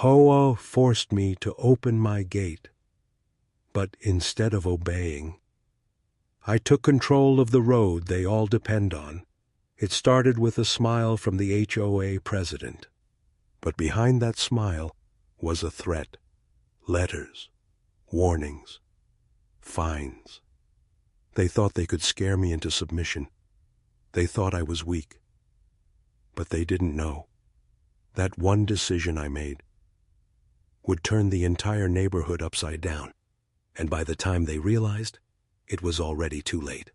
HOA forced me to open my gate, but instead of obeying, I took control of the road they all depend on. It started with a smile from the HOA president, but behind that smile was a threat. Letters, warnings, fines. They thought they could scare me into submission. They thought I was weak. But they didn't know that one decision I made would turn the entire neighborhood upside down, and by the time they realized, it was already too late.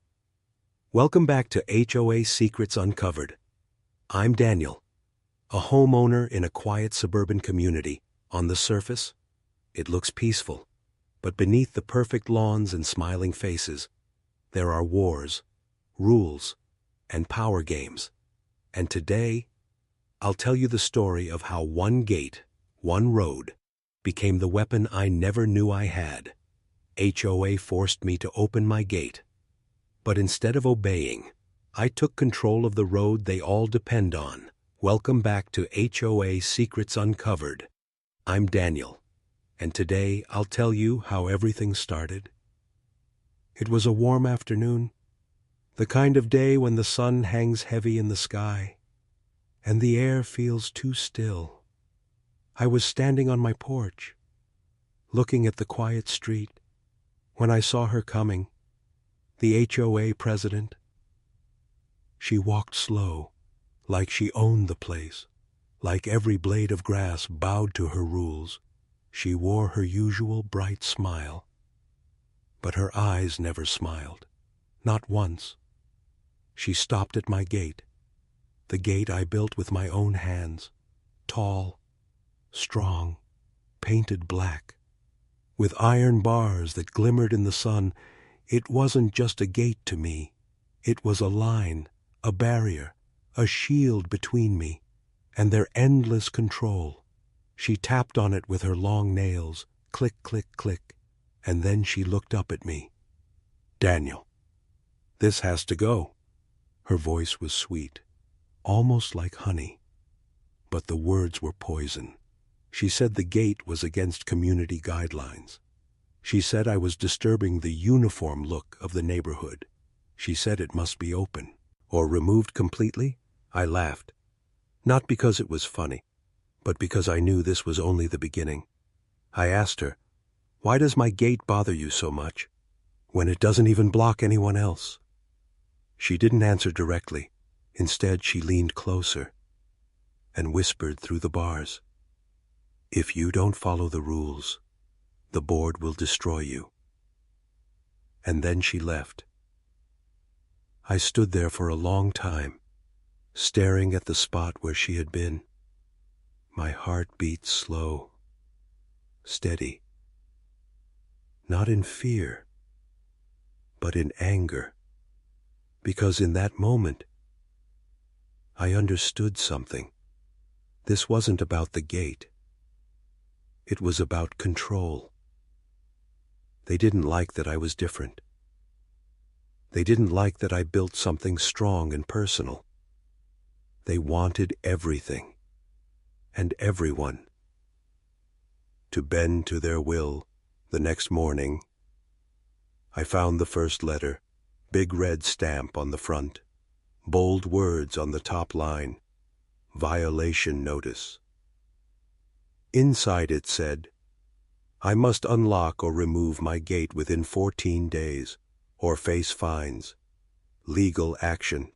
Welcome back to HOA Secrets Uncovered. I'm Daniel, a homeowner in a quiet suburban community. On the surface, it looks peaceful, but beneath the perfect lawns and smiling faces, there are wars, rules, and power games. And today, I'll tell you the story of how one gate, one road, became the weapon I never knew I had. HOA forced me to open my gate, but instead of obeying, I took control of the road they all depend on. Welcome back to HOA Secrets Uncovered. I'm Daniel, and today I'll tell you how everything started. It was a warm afternoon, the kind of day when the sun hangs heavy in the sky, and the air feels too still. I was standing on my porch, looking at the quiet street, when I saw her coming, the HOA president. She walked slow, like she owned the place, like every blade of grass bowed to her rules. She wore her usual bright smile, but her eyes never smiled, not once. She stopped at my gate, the gate I built with my own hands, tall, strong, painted black, with iron bars that glimmered in the sun. It wasn't just a gate to me. It was a line, a barrier, a shield between me and their endless control. She tapped on it with her long nails, click, click, click, and then she looked up at me. "Daniel, this has to go." Her voice was sweet, almost like honey, but the words were poison. She said the gate was against community guidelines. She said I was disturbing the uniform look of the neighborhood. She said it must be open or removed completely. I laughed, not because it was funny, but because I knew this was only the beginning. I asked her, "Why does my gate bother you so much, when it doesn't even block anyone else?" She didn't answer directly. Instead, she leaned closer and whispered through the bars, "If you don't follow the rules, the board will destroy you." And then she left. I stood there for a long time, staring at the spot where she had been. My heart beat slow, steady, not in fear, but in anger, because in that moment, I understood something. This wasn't about the gate. It was about control. They didn't like that I was different. They didn't like that I built something strong and personal. They wanted everything and everyone to bend to their will. The next morning, I found the first letter, big red stamp on the front, bold words on the top line, violation notice. Inside it said, I must unlock or remove my gate within 14 days, or face fines, legal action,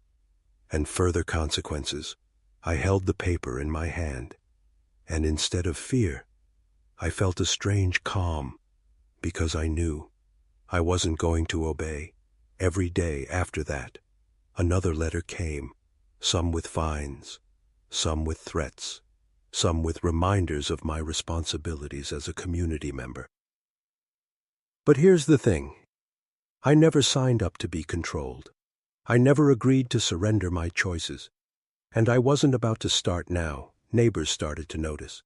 and further consequences. I held the paper in my hand, and instead of fear, I felt a strange calm, because I knew I wasn't going to obey. Every day after that, another letter came, some with fines, some with threats, some with reminders of my responsibilities as a community member. But here's the thing. I never signed up to be controlled. I never agreed to surrender my choices. And I wasn't about to start now. Neighbors started to notice.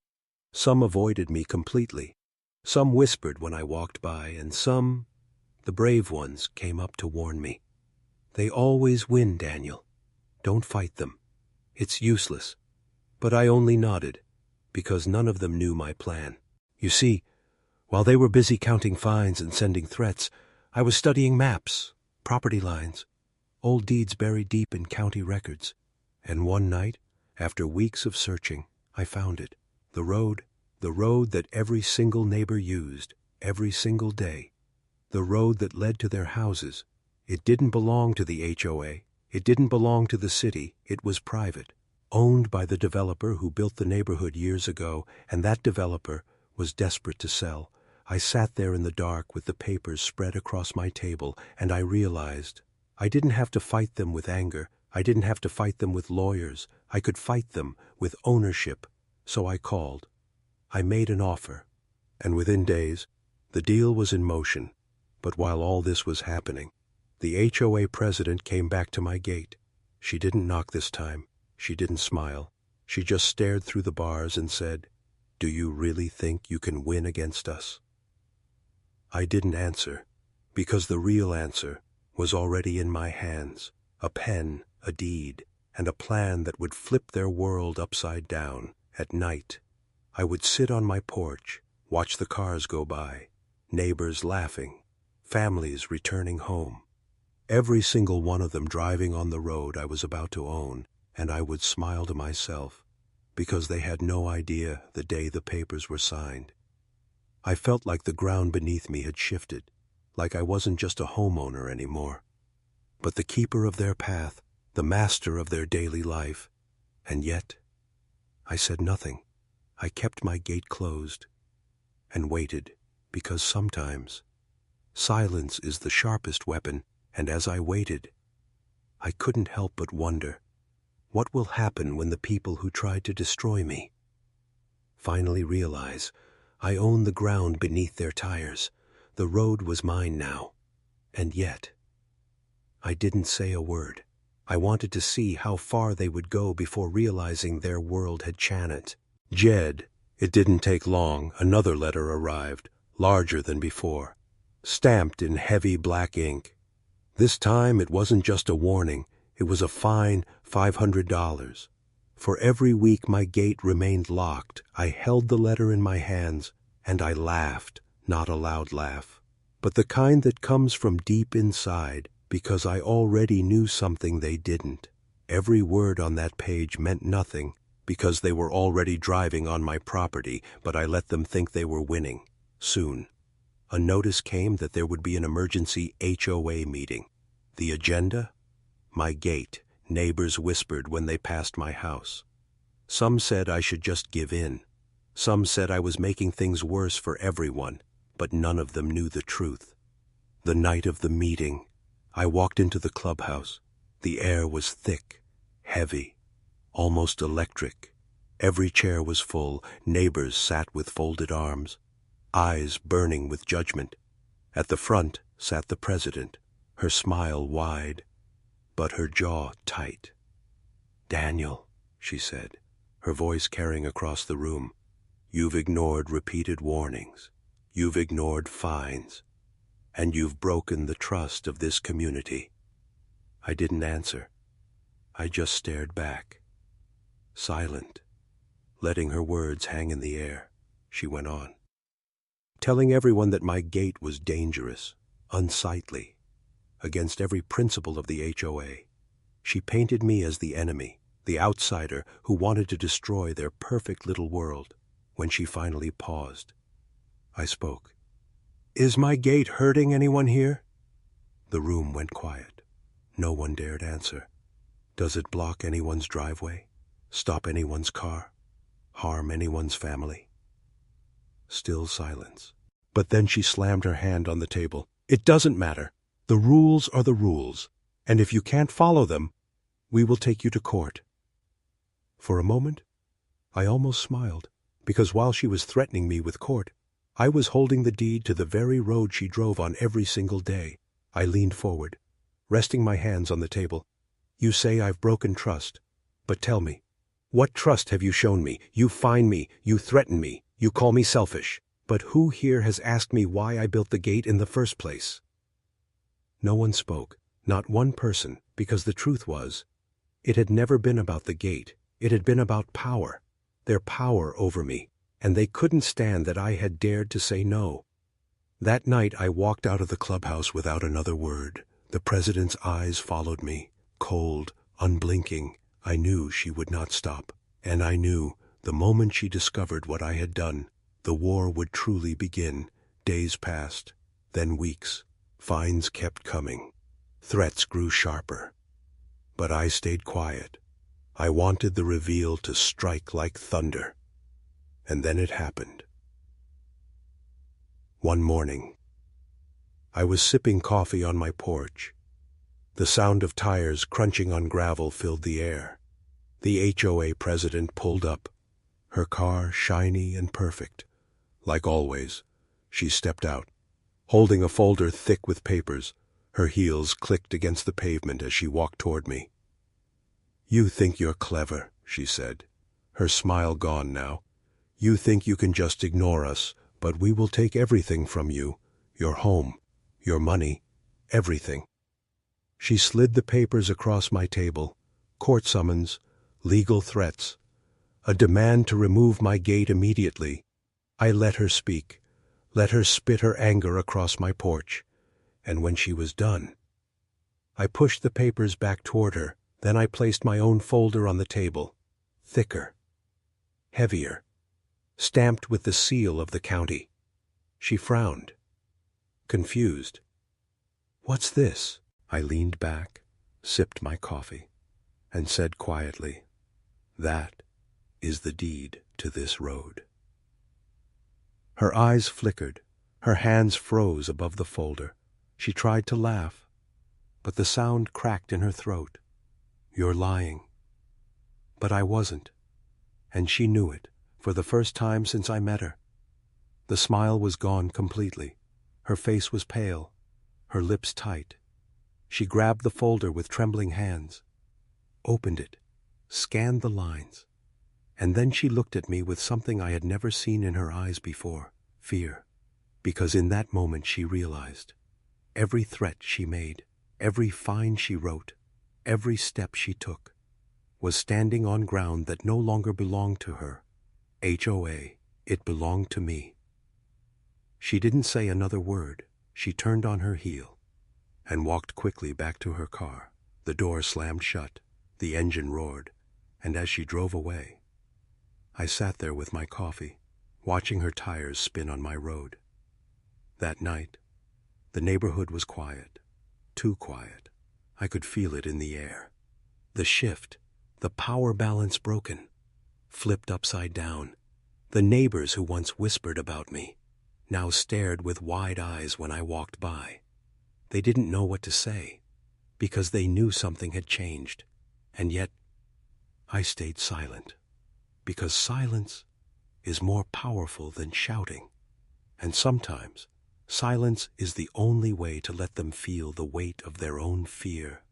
Some avoided me completely. Some whispered when I walked by, and some, the brave ones, came up to warn me. They always win, Daniel. Don't fight them. It's useless. But I only nodded, because none of them knew my plan. You see, while they were busy counting fines and sending threats, I was studying maps, property lines, old deeds buried deep in county records. And one night, after weeks of searching, I found it. The road that every single neighbor used, every single day. The road that led to their houses. It didn't belong to the HOA. It didn't belong to the city. It was private, owned by the developer who built the neighborhood years ago, and that developer was desperate to sell. I sat there in the dark with the papers spread across my table, and I realized I didn't have to fight them with anger. I didn't have to fight them with lawyers. I could fight them with ownership. So I called. I made an offer. And within days, the deal was in motion. But while all this was happening, the HOA president came back to my gate. She didn't knock this time. She didn't smile. She just stared through the bars and said, "Do you really think you can win against us?" I didn't answer, because the real answer was already in my hands. A pen, a deed, and a plan that would flip their world upside down. At night, I would sit on my porch, watch the cars go by, neighbors laughing, families returning home. Every single one of them driving on the road I was about to own, and I would smile to myself, because they had no idea the day the papers were signed. I felt like the ground beneath me had shifted, like I wasn't just a homeowner anymore, but the keeper of their path, the master of their daily life. And yet, I said nothing. I kept my gate closed and waited, because sometimes silence is the sharpest weapon, and as I waited, I couldn't help but wonder, what will happen when the people who tried to destroy me finally realize I own the ground beneath their tires? The road was mine now, and yet I didn't say a word. I wanted to see how far they would go before realizing their world had changed. Jed, it didn't take long, another letter arrived, larger than before, stamped in heavy black ink. This time it wasn't just a warning, it was a fine $500. For every week my gate remained locked, I held the letter in my hands, and I laughed, not a loud laugh, but the kind that comes from deep inside, because I already knew something they didn't. Every word on that page meant nothing, because they were already driving on my property, but I let them think they were winning. Soon, a notice came that there would be an emergency HOA meeting. The agenda? My gate, neighbors whispered when they passed my house. Some said I should just give in. Some said I was making things worse for everyone, but none of them knew the truth. The night of the meeting, I walked into the clubhouse. The air was thick, heavy, almost electric. Every chair was full. Neighbors sat with folded arms, eyes burning with judgment. At the front sat the president, her smile wide, but her jaw tight. "Daniel," she said, her voice carrying across the room, "you've ignored repeated warnings. You've ignored fines. And you've broken the trust of this community." I didn't answer. I just stared back, silent. Letting her words hang in the air, she went on, telling everyone that my gate was dangerous, unsightly, against every principle of the HOA. She painted me as the enemy, the outsider who wanted to destroy their perfect little world. When she finally paused, I spoke. "Is my gate hurting anyone here?" The room went quiet. No one dared answer. "Does it block anyone's driveway? Stop anyone's car? Harm anyone's family?" Still silence. But then she slammed her hand on the table. "It doesn't matter. The rules are the rules, and if you can't follow them, we will take you to court." For a moment, I almost smiled, because while she was threatening me with court, I was holding the deed to the very road she drove on every single day. I leaned forward, resting my hands on the table. "You say I've broken trust, but tell me, what trust have you shown me? You fine me, you threaten me, you call me selfish. But who here has asked me why I built the gate in the first place?" No one spoke, not one person, because the truth was, it had never been about the gate. It had been about power. their power over me, and they couldn't stand that I had dared to say no. That night I walked out of the clubhouse without another word. The president's eyes followed me, cold, unblinking. I knew she would not stop, and I knew, the moment she discovered what I had done, the war would truly begin. Days passed, then weeks. Fines kept coming. Threats grew sharper. But I stayed quiet. I wanted the reveal to strike like thunder. And then it happened. One morning, I was sipping coffee on my porch. The sound of tires crunching on gravel filled the air. The HOA president pulled up, her car shiny and perfect. Like always, she stepped out, holding a folder thick with papers. Her heels clicked against the pavement as she walked toward me. "You think you're clever," she said, her smile gone now. "You think you can just ignore us, but we will take everything from you, your home, your money, everything." She slid the papers across my table, court summons, legal threats, a demand to remove my gate immediately. I let her speak, let her spit her anger across my porch, and when she was done, I pushed the papers back toward her. Then I placed my own folder on the table, thicker, heavier, stamped with the seal of the county. She frowned, confused. "What's this?" I leaned back, sipped my coffee, and said quietly, "That is the deed to this road." Her eyes flickered, her hands froze above the folder. She tried to laugh, but the sound cracked in her throat. "You're lying." But I wasn't, and she knew it, for the first time since I met her. The smile was gone completely. Her face was pale, her lips tight. She grabbed the folder with trembling hands, opened it, scanned the lines, and then she looked at me with something I had never seen in her eyes before, fear. Because in that moment she realized every threat she made, every fine she wrote, every step she took, was standing on ground that no longer belonged to her. HOA, it belonged to me. She didn't say another word. She turned on her heel and walked quickly back to her car. The door slammed shut, the engine roared, and as she drove away, I sat there with my coffee, watching her tires spin on my road. That night, the neighborhood was quiet, too quiet. I could feel it in the air. The shift, the power balance broken, flipped upside down. The neighbors who once whispered about me now stared with wide eyes when I walked by. They didn't know what to say, because they knew something had changed. And yet, I stayed silent, because silence is more powerful than shouting. And sometimes, silence is the only way to let them feel the weight of their own fear.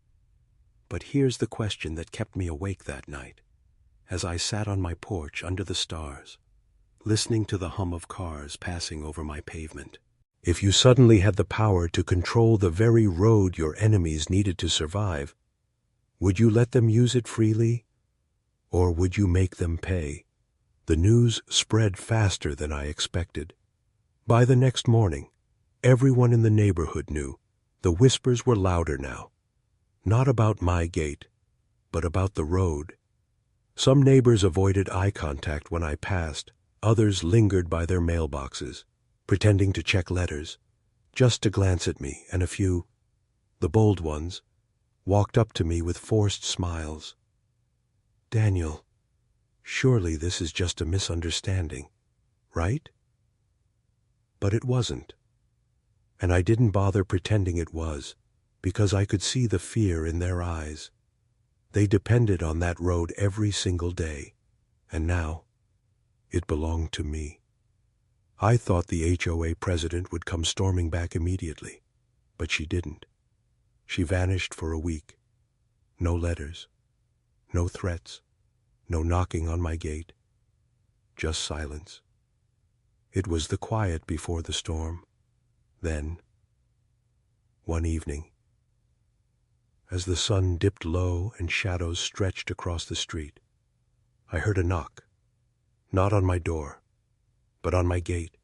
But here's the question that kept me awake that night, as I sat on my porch under the stars, listening to the hum of cars passing over my pavement. If you suddenly had the power to control the very road your enemies needed to survive, would you let them use it freely, or would you make them pay? The news spread faster than I expected. By the next morning, everyone in the neighborhood knew. The whispers were louder now. Not about my gate, but about the road. Some neighbors avoided eye contact when I passed. Others lingered by their mailboxes, pretending to check letters, just to glance at me, and a few, the bold ones, walked up to me with forced smiles. "Daniel, surely this is just a misunderstanding, right?" But it wasn't. And I didn't bother pretending it was, because I could see the fear in their eyes. They depended on that road every single day, and now it belonged to me. I thought the HOA president would come storming back immediately, but she didn't. She vanished for a week. No letters, no threats, no knocking on my gate, just silence. It was the quiet before the storm. Then, one evening, as the sun dipped low and shadows stretched across the street, I heard a knock. Not on my door, but on my gate.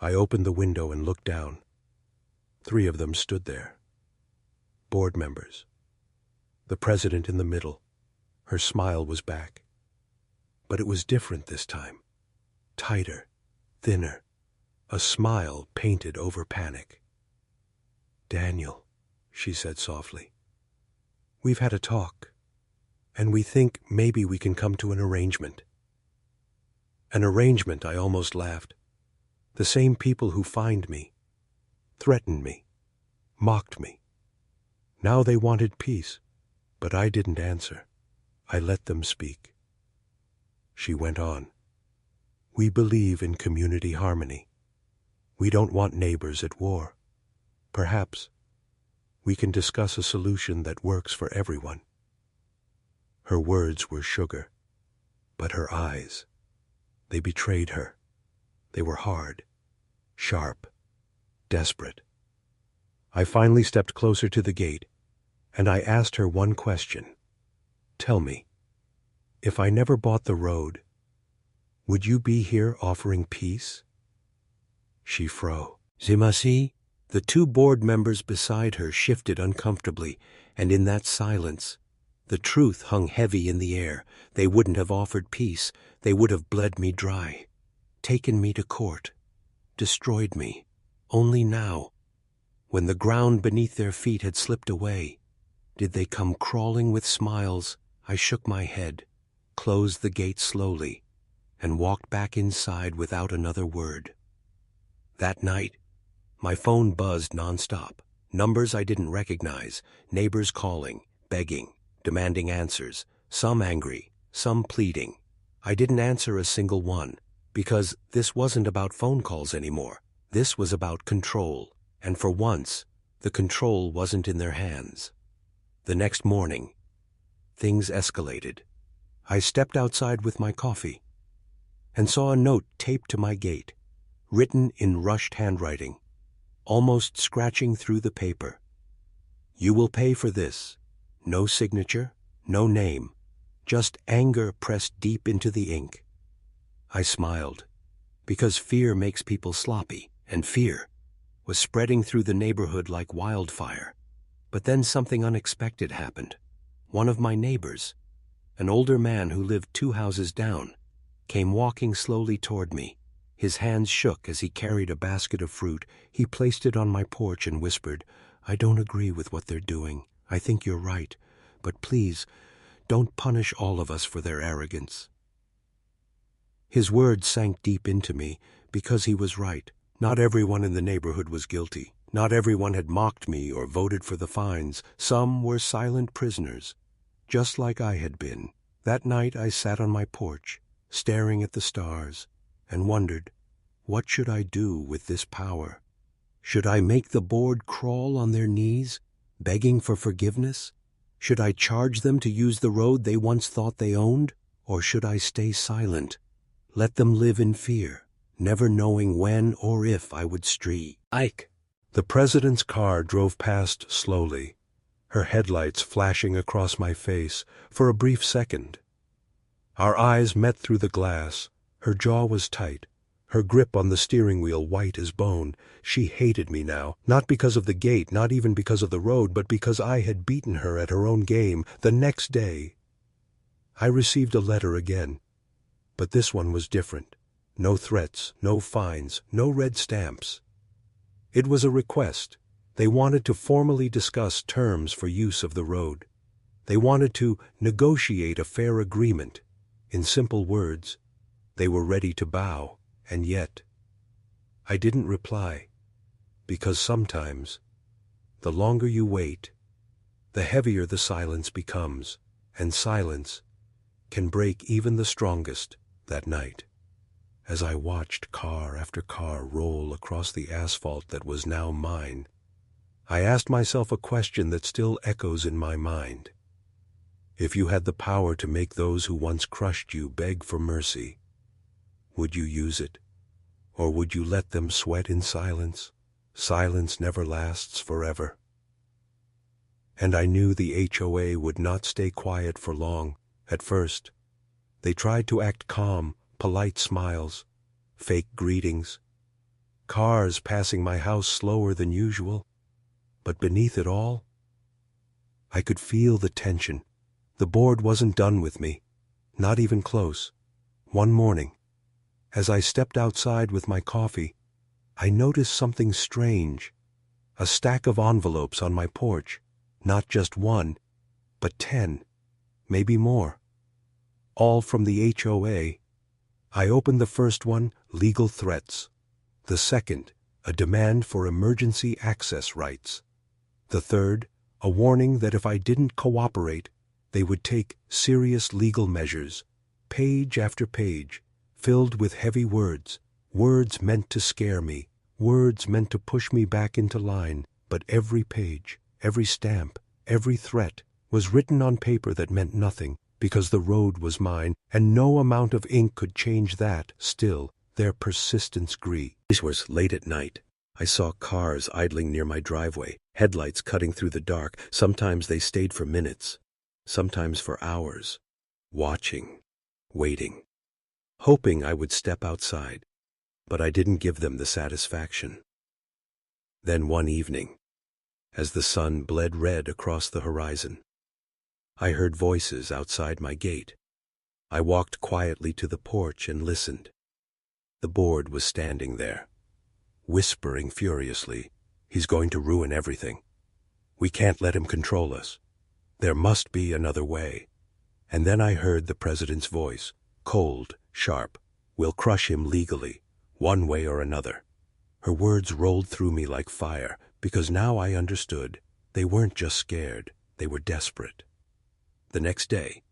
I opened the window and looked down. 3 of them stood there. Board members. The president in the middle. Her smile was back. But it was different this time. Tighter, thinner, a smile painted over panic. "Daniel," she said softly, "we've had a talk, and we think maybe we can come to an arrangement." An arrangement, I almost laughed. The same people who fined me, threatened me, mocked me. Now they wanted peace, but I didn't answer. I let them speak. She went on. "We believe in community harmony. We don't want neighbors at war. Perhaps we can discuss a solution that works for everyone." Her words were sugar, but her eyes, they betrayed her. They were hard, sharp, desperate. I finally stepped closer to the gate, and I asked her one question. "Tell me, if I never bought the road, would you be here offering peace?" She froze. "Zimasi?" The 2 board members beside her shifted uncomfortably, and in that silence, the truth hung heavy in the air. They wouldn't have offered peace. They would have bled me dry, taken me to court, destroyed me. Only now, when the ground beneath their feet had slipped away, did they come crawling with smiles. I shook my head, closed the gate slowly, and walked back inside without another word. That night, my phone buzzed nonstop. Numbers I didn't recognize, neighbors calling, begging, demanding answers, some angry, some pleading. I didn't answer a single one, because this wasn't about phone calls anymore. This was about control, and for once, the control wasn't in their hands. The next morning, things escalated. I stepped outside with my coffee and saw a note taped to my gate, written in rushed handwriting, almost scratching through the paper. "You will pay for this." No signature, no name, just anger pressed deep into the ink. I smiled, because fear makes people sloppy, and fear was spreading through the neighborhood like wildfire. But then something unexpected happened. One of my neighbors, an older man who lived 2 houses down, came walking slowly toward me. His hands shook as he carried a basket of fruit. He placed it on my porch and whispered, "I don't agree with what they're doing. I think you're right. But please, don't punish all of us for their arrogance." His words sank deep into me because he was right. Not everyone in the neighborhood was guilty. Not everyone had mocked me or voted for the fines. Some were silent prisoners, just like I had been. That night I sat on my porch, staring at the stars, and wondered, what should I do with this power? Should I make the board crawl on their knees, begging for forgiveness? Should I charge them to use the road they once thought they owned? Or should I stay silent, let them live in fear, never knowing when or if I would strike? Ike. The president's car drove past slowly, her headlights flashing across my face for a brief second. Our eyes met through the glass. Her jaw was tight, her grip on the steering wheel white as bone. She hated me now, not because of the gate, not even because of the road, but because I had beaten her at her own game. The next day, I received a letter again, but this one was different. No threats, no fines, no red stamps. It was a request. They wanted to formally discuss terms for use of the road. They wanted to negotiate a fair agreement. In simple words, they were ready to bow, and yet I didn't reply, because sometimes the longer you wait, the heavier the silence becomes, and silence can break even the strongest. That night, as I watched car after car roll across the asphalt that was now mine, I asked myself a question that still echoes in my mind. If you had the power to make those who once crushed you beg for mercy, would you use it? Or would you let them sweat in silence? Silence never lasts forever. And I knew the HOA would not stay quiet for long. At first, they tried to act calm, polite smiles, fake greetings, cars passing my house slower than usual. But beneath it all, I could feel the tension. The board wasn't done with me, not even close. One morning, as I stepped outside with my coffee, I noticed something strange. A stack of envelopes on my porch, not just one, but 10, maybe more. All from the HOA. I opened the first one, legal threats. The second, a demand for emergency access rights. The third, a warning that if I didn't cooperate, they would take serious legal measures. Page after page, filled with heavy words, words meant to scare me, words meant to push me back into line, but every page, every stamp, every threat was written on paper that meant nothing, because the road was mine, and no amount of ink could change that. Still, their persistence grew. It was late at night. I saw cars idling near my driveway, headlights cutting through the dark. Sometimes they stayed for minutes, sometimes for hours, watching, waiting, hoping I would step outside. But I didn't give them the satisfaction. Then one evening, as the sun bled red across the horizon, I heard voices outside my gate. I walked quietly to the porch and listened. The board was standing there, whispering furiously, "He's going to ruin everything. We can't let him control us. There must be another way." And then I heard the president's voice, cold, sharp, "We'll crush him legally, one way or another." Her words rolled through me like fire, because now I understood. They weren't just scared, they were desperate. The next day,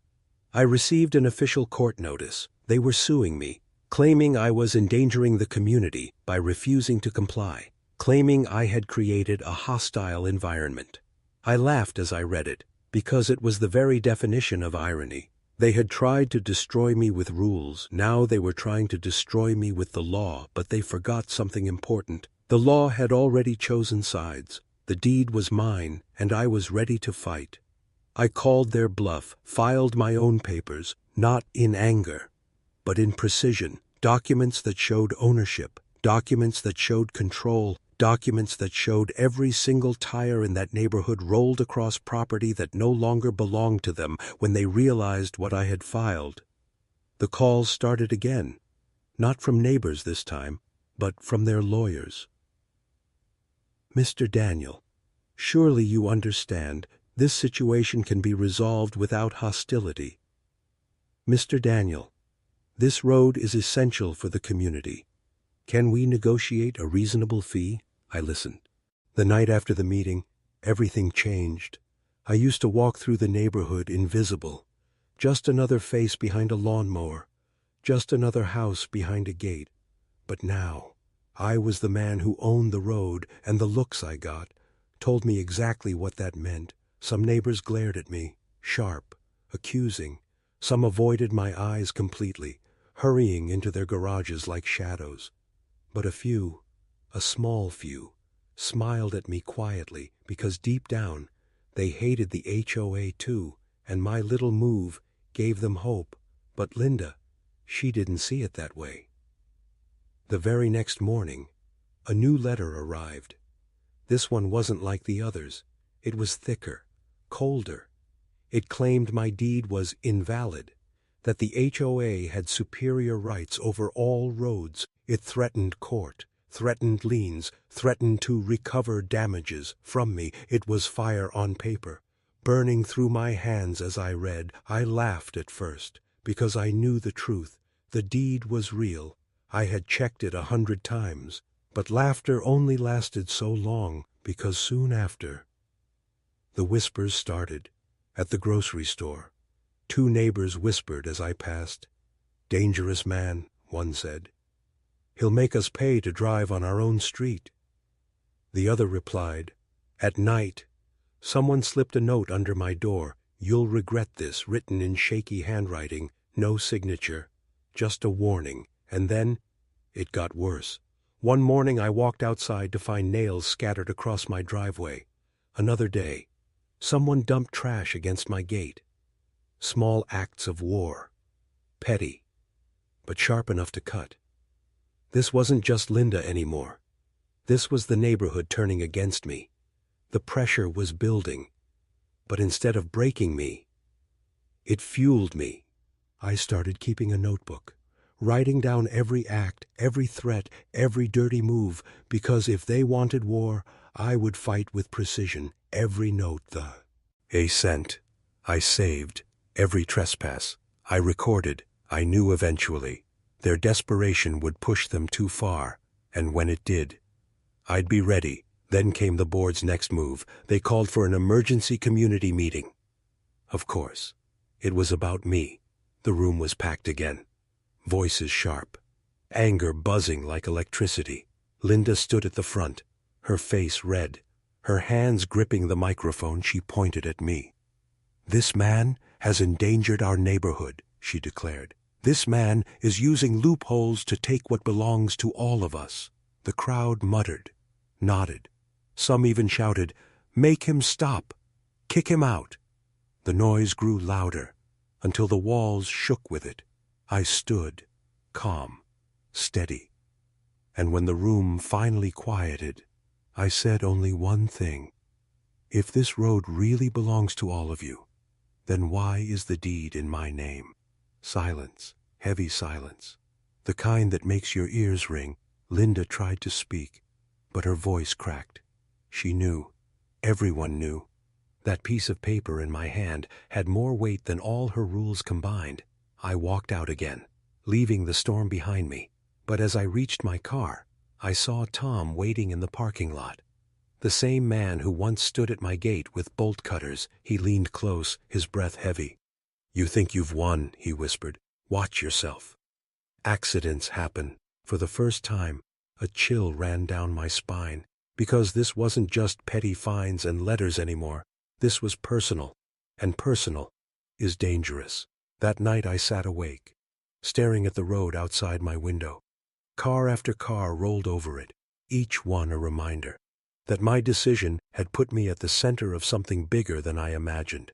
I received an official court notice. They were suing me, claiming I was endangering the community by refusing to comply, claiming I had created a hostile environment. I laughed as I read it, because it was the very definition of irony. They had tried to destroy me with rules. Now they were trying to destroy me with the law, but they forgot something important. The law had already chosen sides. The deed was mine, and I was ready to fight. I called their bluff, filed my own papers, not in anger, but in precision. Documents that showed ownership, documents that showed control, documents that showed every single tire in that neighborhood rolled across property that no longer belonged to them when they realized what I had filed. The calls started again, not from neighbors this time, but from their lawyers. "Mr. Daniel, surely you understand this situation can be resolved without hostility. Mr. Daniel, this road is essential for the community. Can we negotiate a reasonable fee?" I listened. The night after the meeting, everything changed. I used to walk through the neighborhood invisible, just another face behind a lawnmower, just another house behind a gate. But now, I was the man who owned the road, and the looks I got told me exactly what that meant. Some neighbors glared at me, sharp, accusing. Some avoided my eyes completely, hurrying into their garages like shadows. But a few, a small few, smiled at me quietly, because deep down, they hated the HOA too, and my little move gave them hope. But Linda, she didn't see it that way. The very next morning, a new letter arrived. This one wasn't like the others. It was thicker, colder. It claimed my deed was invalid, that the HOA had superior rights over all roads. It threatened court, threatened liens, threatened to recover damages from me. It was fire on paper, burning through my hands as I read. I laughed at first, because I knew the truth. The deed was real. I had checked it 100 times. But laughter only lasted so long, because soon after, the whispers started. At the grocery store, 2 neighbors whispered as I passed. "Dangerous man," one said. "He'll make us pay to drive on our own street." The other replied, "At night, someone slipped a note under my door. You'll regret this," written in shaky handwriting, no signature, just a warning. And then it got worse. One morning I walked outside to find nails scattered across my driveway. Another day, someone dumped trash against my gate. Small acts of war. Petty. but sharp enough to cut. This wasn't just Linda anymore. This was the neighborhood turning against me. The pressure was building, but instead of breaking me, it fueled me. I started keeping a notebook, writing down every act, every threat, every dirty move, because if they wanted war, I would fight with precision. Every note, a cent, I saved. Every trespass, I recorded. I knew eventually their desperation would push them too far, and when it did, I'd be ready. Then came the board's next move. They called for an emergency community meeting. Of course, it was about me. The room was packed again. Voices sharp, anger buzzing like electricity. Linda stood at the front, her face red. Her hands gripping the microphone, she pointed at me. "This man has endangered our neighborhood," she declared. "This man is using loopholes to take what belongs to all of us." The crowd muttered, nodded. Some even shouted, "Make him stop! Kick him out!" The noise grew louder, until the walls shook with it. I stood, calm, steady. And when the room finally quieted, I said only one thing. "If this road really belongs to all of you, then why is the deed in my name?" Silence, heavy silence, the kind that makes your ears ring. Linda tried to speak, but her voice cracked. She knew. Everyone knew. That piece of paper in my hand had more weight than all her rules combined. I walked out again, leaving the storm behind me. But as I reached my car, I saw Tom waiting in the parking lot. The same man who once stood at my gate with bolt cutters. He leaned close, his breath heavy. "You think you've won," he whispered. "Watch yourself." Accidents happen. For the first time, a chill ran down my spine, because this wasn't just petty fines and letters anymore. This was personal, and personal is dangerous. That night I sat awake, staring at the road outside my window. Car after car rolled over it, each one a reminder that my decision had put me at the center of something bigger than I imagined.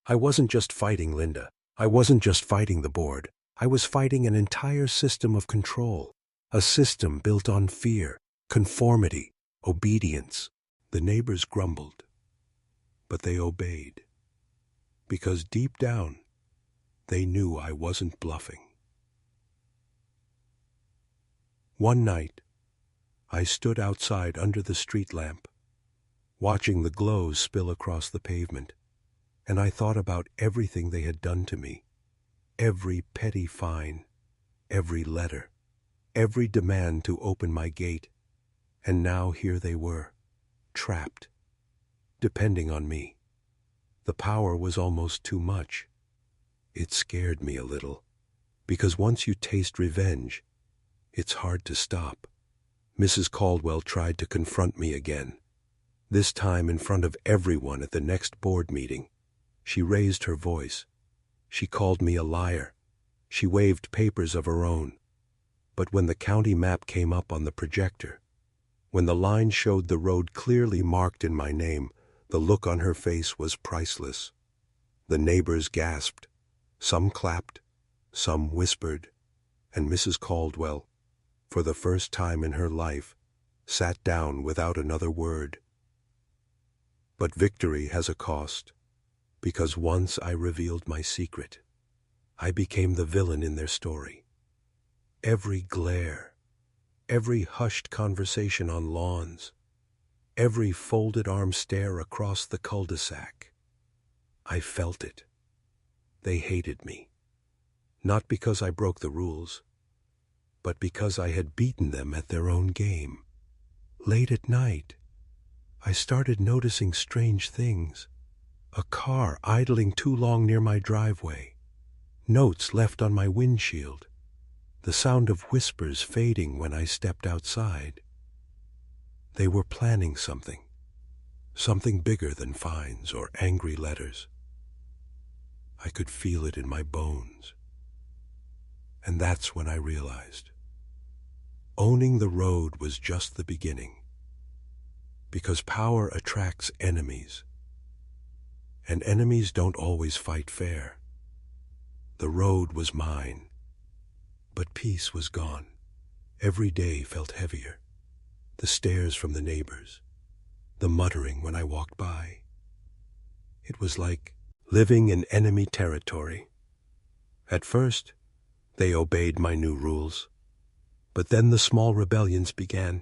I wasn't just fighting Linda. I wasn't just fighting the board. I was fighting an entire system of control, a system built on fear, conformity, obedience. The neighbors grumbled, but they obeyed, because deep down, they knew I wasn't bluffing. One night, I stood outside under the street lamp, watching the glow spill across the pavement, and I thought about everything they had done to me. Every petty fine, every letter, every demand to open my gate, and now here they were, trapped, depending on me. The power was almost too much. It scared me a little, because once you taste revenge, it's hard to stop. Mrs. Caldwell tried to confront me again, this time in front of everyone at the next board meeting. She raised her voice. She called me a liar. She waved papers of her own. But when the county map came up on the projector, when the line showed the road clearly marked in my name, the look on her face was priceless. The neighbors gasped. Some clapped, some whispered, and Mrs. Caldwell, for the first time in her life, sat down without another word. But victory has a cost, because once I revealed my secret, I became the villain in their story. Every glare, every hushed conversation on lawns, every folded arm stare across the cul-de-sac, I felt it. They hated me, not because I broke the rules, but because I had beaten them at their own game. Late at night, I started noticing strange things. A car idling too long near my driveway, notes left on my windshield, the sound of whispers fading when I stepped outside. They were planning something bigger than fines or angry letters. I could feel it in my bones. And that's when I realized owning the road was just the beginning, because power attracts enemies, and enemies don't always fight fair. The road was mine, But peace was gone. Every day felt heavier. The stares from the neighbors, the muttering when I walked by. It was like living in enemy territory. At first, they obeyed my new rules. But then the small rebellions began.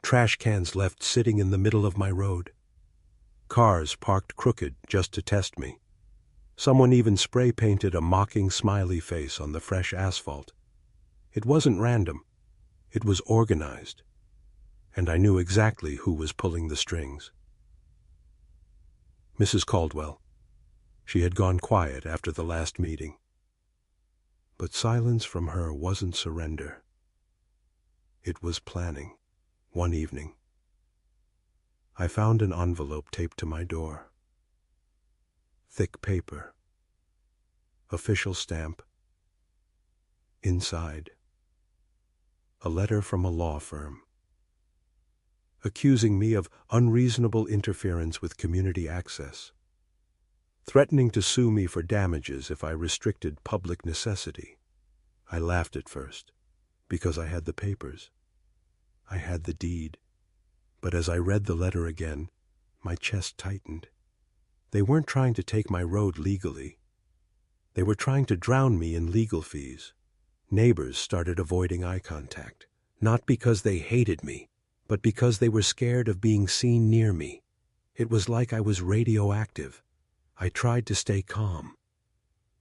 Trash cans left sitting in the middle of my road. Cars parked crooked just to test me. Someone even spray-painted a mocking smiley face on the fresh asphalt. It wasn't random. It was organized. And I knew exactly who was pulling the strings. Mrs. Caldwell. She had gone quiet after the last meeting. But silence from her wasn't surrender. It was planning. One evening, I found an envelope taped to my door. Thick paper. Official stamp. Inside, a letter from a law firm, accusing me of unreasonable interference with community access, threatening to sue me for damages if I restricted public necessity. I laughed at first, because I had the papers. I had the deed. But as I read the letter again, my chest tightened. They weren't trying to take my road legally. They were trying to drown me in legal fees. Neighbors started avoiding eye contact, not because they hated me, but because they were scared of being seen near me. It was like I was radioactive. I tried to stay calm.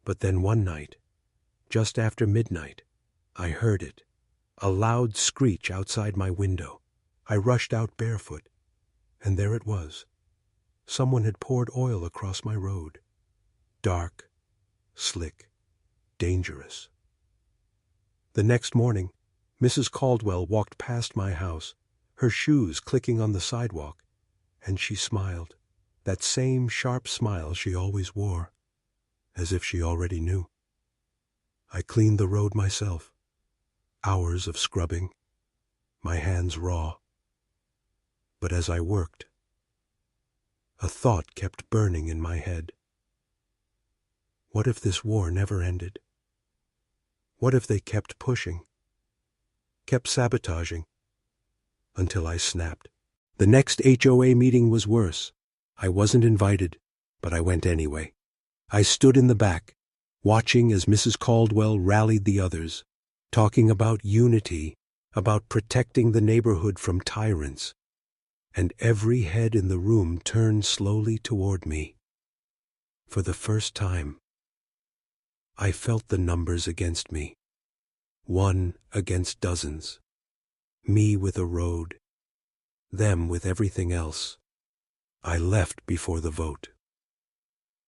But then one night, just after midnight, I heard it. A loud screech outside my window. I rushed out barefoot, and there it was. Someone had poured oil across my road. Dark, slick, dangerous. The next morning, Mrs. Caldwell walked past my house, her shoes clicking on the sidewalk, and she smiled, that same sharp smile she always wore, as if she already knew. I cleaned the road myself. Hours of scrubbing, my hands raw. But as I worked, a thought kept burning in my head. What if this war never ended? What if they kept pushing, kept sabotaging, until I snapped? The next HOA meeting was worse. I wasn't invited, but I went anyway. I stood in the back, watching as Mrs. Caldwell rallied the others, talking about unity, about protecting the neighborhood from tyrants. And every head in the room turned slowly toward me. For the first time, I felt the numbers against me. One against dozens. Me with a road. Them with everything else. I left before the vote.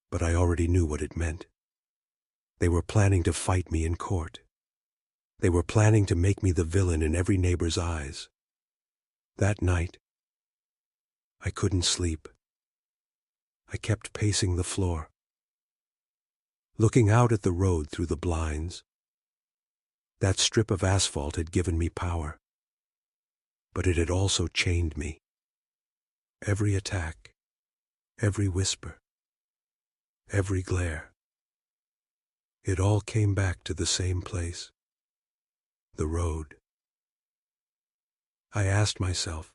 But I already knew what it meant. They were planning to fight me in court. They were planning to make me the villain in every neighbor's eyes. That night, I couldn't sleep. I kept pacing the floor, looking out at the road through the blinds. That strip of asphalt had given me power, but it had also chained me. Every attack, every whisper, every glare. It all came back to the same place. The road. I asked myself,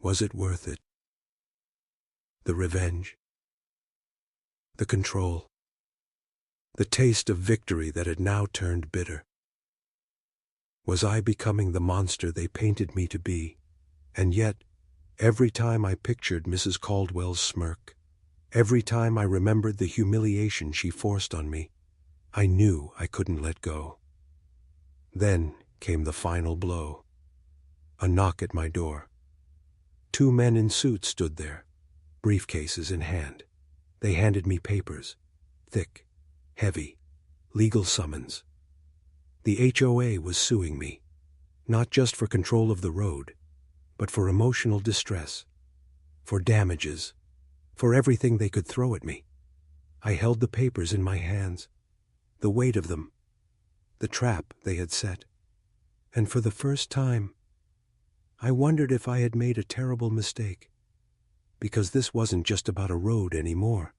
was it worth it? The revenge, the control, the taste of victory that had now turned bitter. Was I becoming the monster they painted me to be? And yet, every time I pictured Mrs. Caldwell's smirk, every time I remembered the humiliation she forced on me, I knew I couldn't let go. Then came the final blow. A knock at my door. 2 men in suits stood there, briefcases in hand. They handed me papers, thick, heavy, legal summons. The HOA was suing me, not just for control of the road, but for emotional distress, for damages, for everything they could throw at me. I held the papers in my hands, the weight of them, the trap they had set. And for the first time, I wondered if I had made a terrible mistake, because this wasn't just about a road anymore.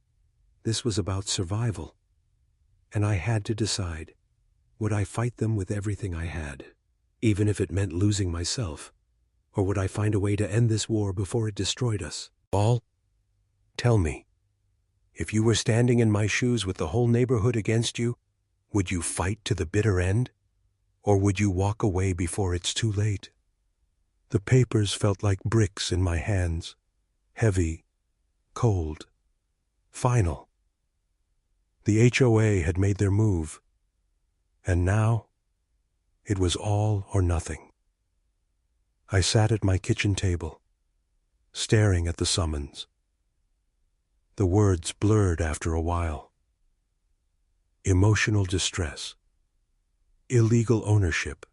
This was about survival. And I had to decide, Would I fight them with everything I had, even if it meant losing myself? Or would I find a way to end this war before it destroyed us all? Tell me, if you were standing in my shoes with the whole neighborhood against you, would you fight to the bitter end? Or would you walk away before it's too late? The papers felt like bricks in my hands, heavy, cold, final. The HOA had made their move, and now it was all or nothing. I sat at my kitchen table, staring at the summons. The words blurred after a while. Emotional distress, illegal ownership,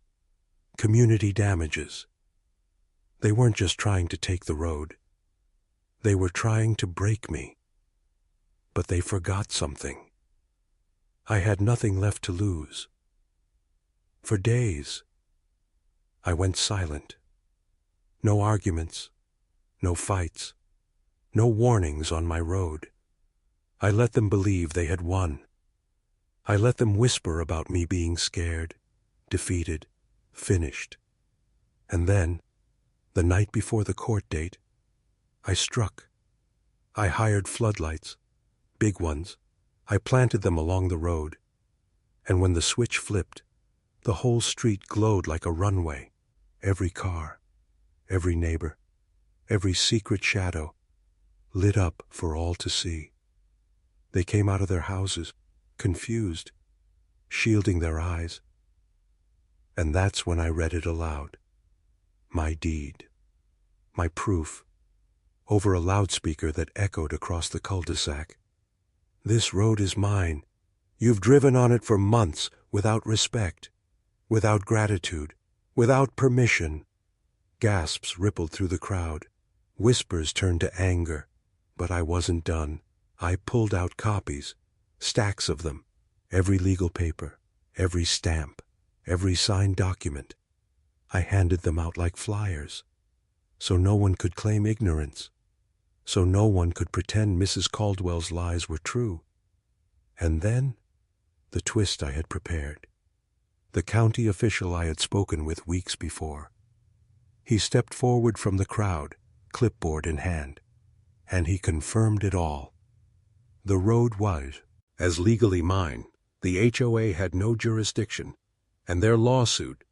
community damages. They weren't just trying to take the road. They were trying to break me. But they forgot something. I had nothing left to lose. For days, I went silent. No arguments, no fights, no warnings on my road. I let them believe they had won. I let them whisper about me being scared, defeated, finished. And then, the night before the court date, I struck. I hired floodlights, big ones. I planted them along the road. And when the switch flipped, the whole street glowed like a runway. Every car, every neighbor, every secret shadow lit up for all to see. They came out of their houses, confused, shielding their eyes. And that's when I read it aloud. My deed, my proof, over a loudspeaker that echoed across the cul-de-sac. This road is mine. You've driven on it for months without respect, without gratitude, without permission. Gasps rippled through the crowd. Whispers turned to anger. But I wasn't done. I pulled out copies, stacks of them, every legal paper, every stamp, every signed document. I handed them out like flyers, so no one could claim ignorance, so no one could pretend Mrs. Caldwell's lies were true. And then, the twist I had prepared. The county official I had spoken with weeks before. He stepped forward from the crowd, clipboard in hand, and he confirmed it all. The road was, as legally mine. The HOA had no jurisdiction, and their lawsuit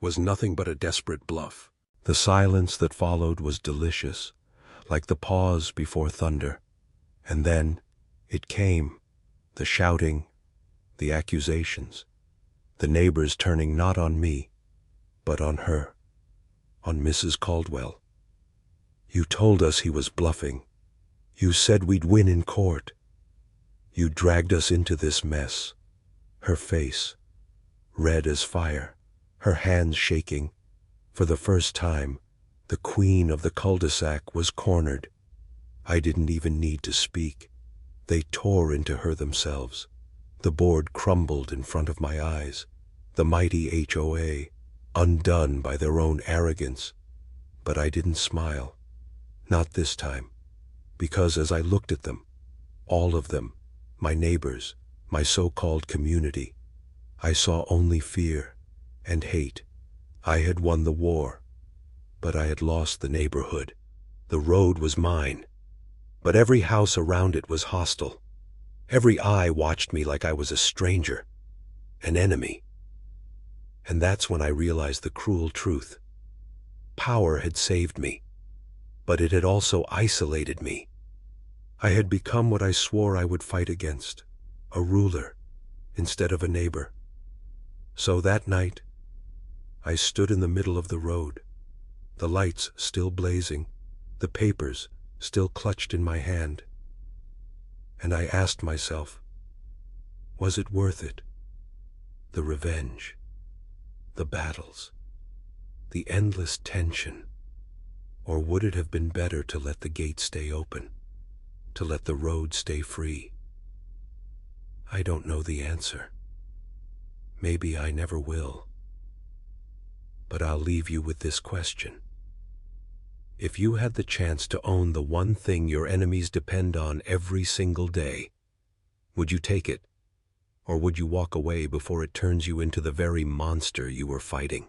was nothing but a desperate bluff. The silence that followed was delicious, like the pause before thunder. And then it came, the shouting, the accusations, the neighbors turning not on me, but on her, on Mrs. Caldwell. You told us he was bluffing. You said we'd win in court. You dragged us into this mess. Her face, red as fire, her hands shaking. For the first time, the queen of the cul-de-sac was cornered. I didn't even need to speak. They tore into her themselves. The board crumbled in front of my eyes. The mighty HOA, undone by their own arrogance. But I didn't smile. Not this time. Because as I looked at them, all of them, my neighbors, my so-called community, I saw only fear and hate. I had won the war, but I had lost the neighborhood. The road was mine, but every house around it was hostile. Every eye watched me like I was a stranger, an enemy. And that's when I realized the cruel truth. Power had saved me, but it had also isolated me. I had become what I swore I would fight against, a ruler instead of a neighbor. So that night, I stood in the middle of the road, the lights still blazing, the papers still clutched in my hand. And I asked myself, was it worth it? The revenge, the battles, the endless tension, or would it have been better to let the gate stay open, to let the road stay free? I don't know the answer. Maybe I never will. But I'll leave you with this question. If you had the chance to own the one thing your enemies depend on every single day, would you take it? Or would you walk away before it turns you into the very monster you were fighting?